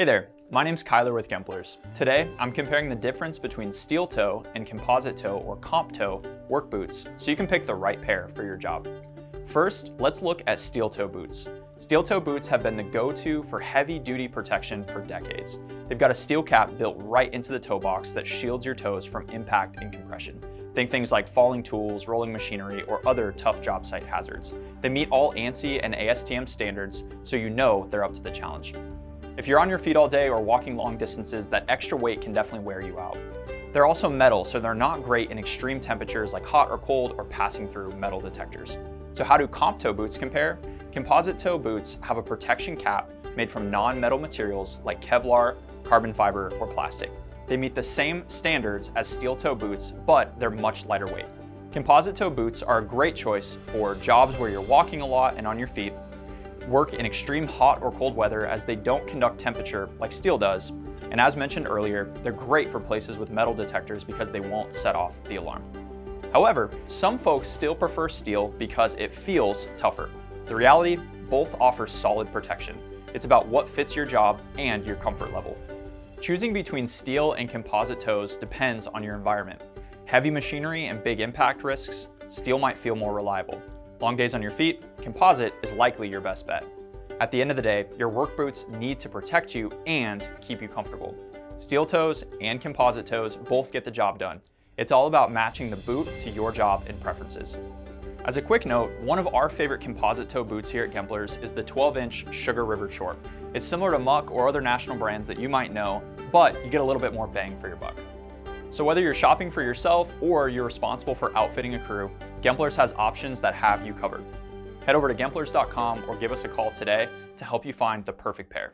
Hey there, my name's Kyler with Gemplers. Today, I'm comparing the difference between steel toe and composite toe or comp toe work boots so you can pick the right pair for your job. First, let's look at steel toe boots. Steel toe boots have been the go-to for heavy-duty protection for decades. They've got a steel cap built right into the toe box that shields your toes from impact and compression. Think things like falling tools, rolling machinery, or other tough job site hazards. They meet all ANSI and ASTM standards, so you know they're up to the challenge. If you're on your feet all day or walking long distances, that extra weight can definitely wear you out. They're also metal, so they're not great in extreme temperatures like hot or cold or passing through metal detectors. So how do comp toe boots compare? Composite toe boots have a protection cap made from non-metal materials like Kevlar, carbon fiber, or plastic. They meet the same standards as steel toe boots, but they're much lighter weight. Composite toe boots are a great choice for jobs where you're walking a lot and on your feet, work in extreme hot or cold weather as they don't conduct temperature like steel does, and as mentioned earlier, they're great for places with metal detectors because they won't set off the alarm. However, some folks still prefer steel because it feels tougher. The reality, both offer solid protection. It's about what fits your job and your comfort level. Choosing between steel and composite toes depends on your environment. Heavy machinery and big impact risks, steel might feel more reliable. Long days on your feet, composite is likely your best bet. At the end of the day, your work boots need to protect you and keep you comfortable. Steel toes and composite toes both get the job done. It's all about matching the boot to your job and preferences. As a quick note, one of our favorite composite toe boots here at Gemplers is the 12-inch Sugar River Short. It's similar to Muck or other national brands that you might know, but you get a little bit more bang for your buck. So whether you're shopping for yourself or you're responsible for outfitting a crew, Gemplers has options that have you covered. Head over to Gemplers.com or give us a call today to help you find the perfect pair.